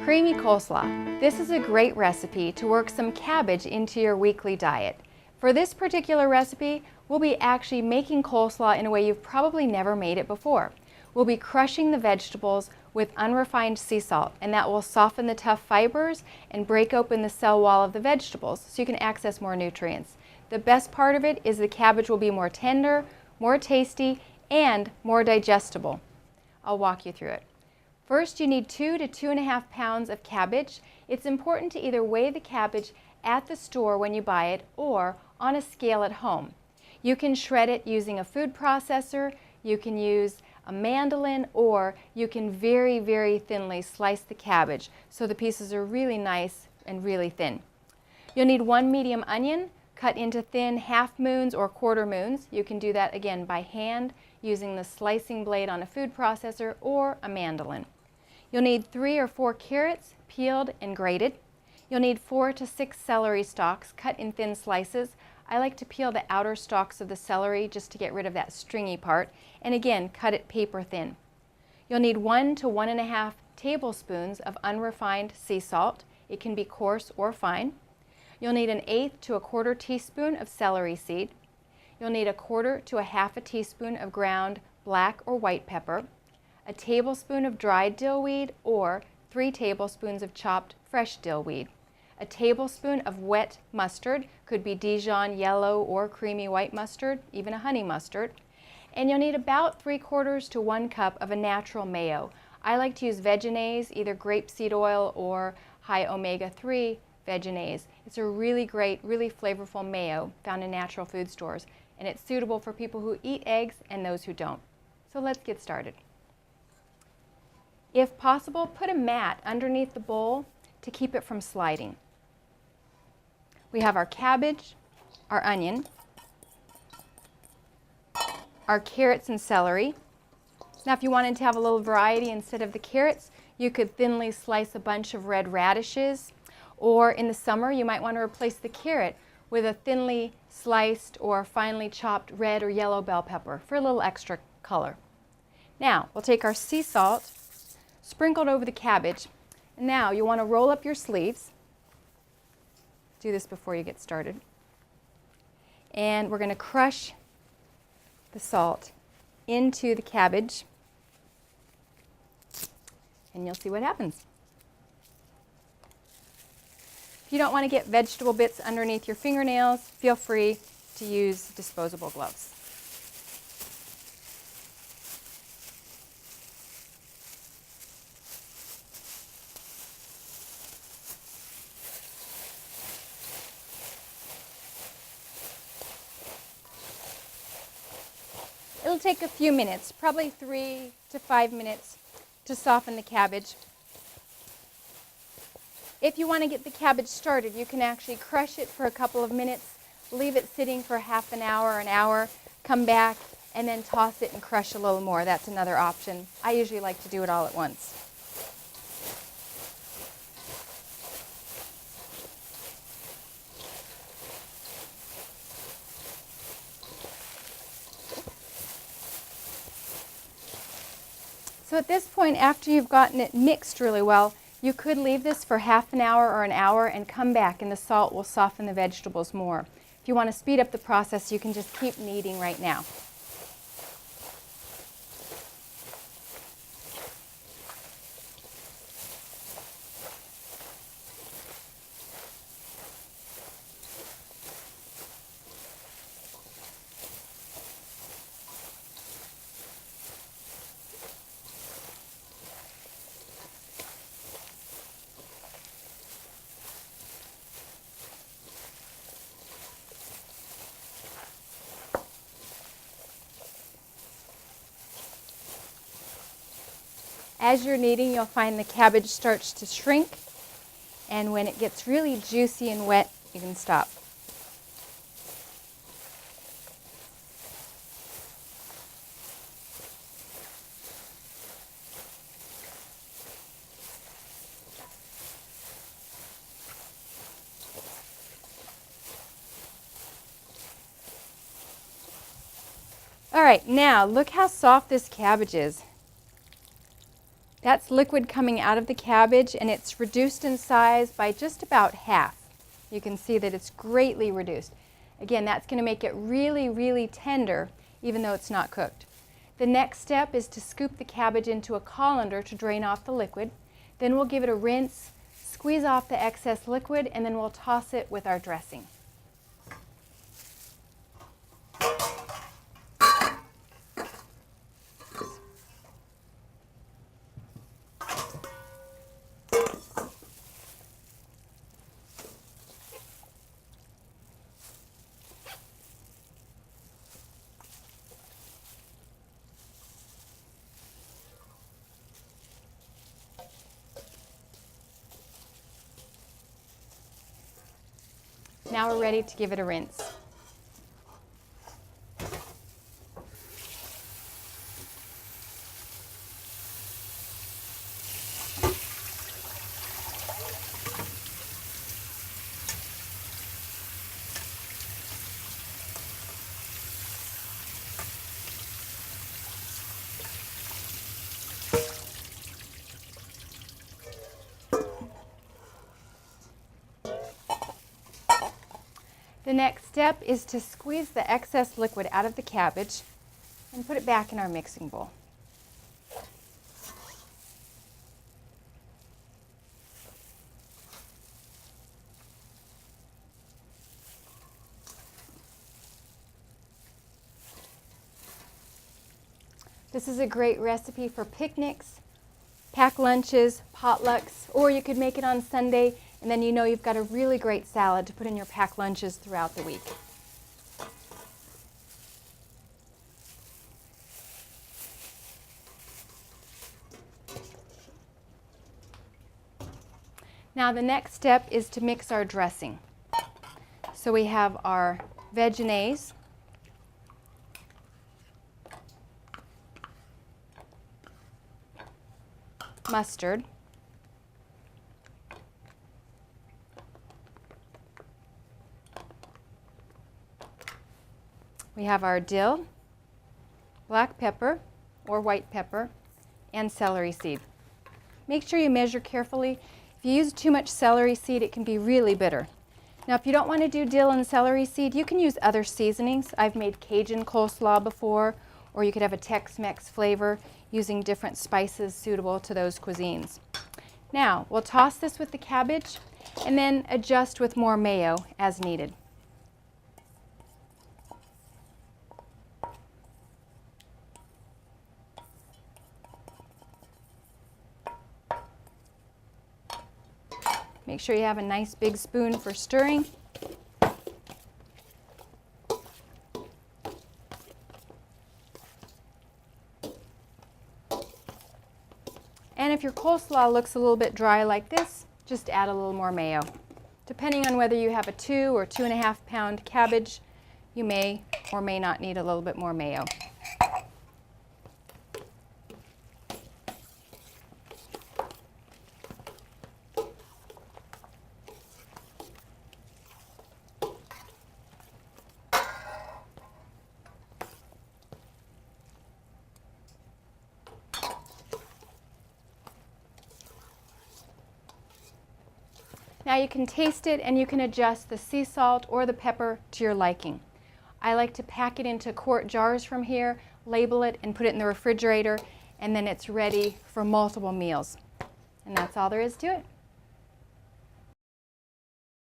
Creamy coleslaw. This is a great recipe to work some cabbage into your weekly diet. For this particular recipe, we'll be actually making coleslaw in a way you've probably never made it before. We'll be crushing the vegetables with unrefined sea salt, and that will soften the tough fibers and break open the cell wall of the vegetables so you can access more nutrients. The best part of it is the cabbage will be more tender, more tasty, and more digestible. I'll walk you through it. First, you need 2 to 2.5 pounds of cabbage. It's important to either weigh the cabbage at the store when you buy it or on a scale at home. You can shred it using a food processor, you can use a mandolin, or you can very, very thinly slice the cabbage so the pieces are really nice and really thin. You'll need 1 medium onion cut into thin half moons or quarter moons. You can do that again by hand using the slicing blade on a food processor or a mandolin. You'll need 3 or 4 carrots peeled and grated. You'll need 4 to 6 celery stalks cut in thin slices. I like to peel the outer stalks of the celery just to get rid of that stringy part, and again cut it paper thin. You'll need 1 to 1.5 tablespoons of unrefined sea salt. It can be coarse or fine. You'll need 1/8 to 1/4 teaspoon of celery seed. You'll need 1/4 to 1/2 teaspoon of ground black or white pepper, a tablespoon of dried dill weed or 3 tablespoons of chopped fresh dill weed, a tablespoon of wet mustard, could be Dijon yellow or creamy white mustard, even a honey mustard, and you'll need about 3/4 to 1 cup of a natural mayo. I like to use Vegenaise, either grapeseed oil or high omega-3 Vegenaise. It's a really great, really flavorful mayo found in natural food stores, and it's suitable for people who eat eggs and those who don't. So let's get started. If possible, put a mat underneath the bowl to keep it from sliding. We have our cabbage, our onion, our carrots and celery. Now if you wanted to have a little variety, instead of the carrots, you could thinly slice a bunch of red radishes, or in the summer you might want to replace the carrot with a thinly sliced or finely chopped red or yellow bell pepper for a little extra color. Now we'll take our sea salt sprinkled over the cabbage. Now you want to roll up your sleeves. Do this before you get started. And we're going to crush the salt into the cabbage, and you'll see what happens. If you don't want to get vegetable bits underneath your fingernails, feel free to use disposable gloves. It'll take a few minutes, probably 3 to 5 minutes, to soften the cabbage. If you want to get the cabbage started, you can actually crush it for a couple of minutes, leave it sitting for half an hour, come back, and then toss it and crush a little more. That's another option. I usually like to do it all at once. So at this point, after you've gotten it mixed really well, you could leave this for half an hour or an hour and come back, and the salt will soften the vegetables more. If you want to speed up the process, you can just keep kneading right now. As you're kneading, you'll find the cabbage starts to shrink, and when it gets really juicy and wet, you can stop. All right, now look how soft this cabbage is. That's liquid coming out of the cabbage, and it's reduced in size by just about half. You can see that it's greatly reduced. Again, that's going to make it really, really tender, even though it's not cooked. The next step is to scoop the cabbage into a colander to drain off the liquid. Then we'll give it a rinse, squeeze off the excess liquid, and then we'll toss it with our dressing. Now we're ready to give it a rinse. The next step is to squeeze the excess liquid out of the cabbage and put it back in our mixing bowl. This is a great recipe for picnics, pack lunches, potlucks, or you could make it on Sunday, and then you know you've got a really great salad to put in your pack lunches throughout the week. Now the next step is to mix our dressing. So we have our veggies, mustard, we have our dill, black pepper or white pepper, and celery seed. Make sure you measure carefully. If you use too much celery seed, it can be really bitter. Now, if you don't want to do dill and celery seed, you can use other seasonings. I've made Cajun coleslaw before, or you could have a Tex-Mex flavor using different spices suitable to those cuisines. Now, we'll toss this with the cabbage and then adjust with more mayo as needed. Make sure you have a nice big spoon for stirring. And if your coleslaw looks a little bit dry like this, just add a little more mayo. Depending on whether you have a 2 or 2.5 pound cabbage, you may or may not need a little bit more mayo. Now you can taste it and you can adjust the sea salt or the pepper to your liking. I like to pack it into quart jars from here, label it, and put it in the refrigerator, and then it's ready for multiple meals. And that's all there is to it.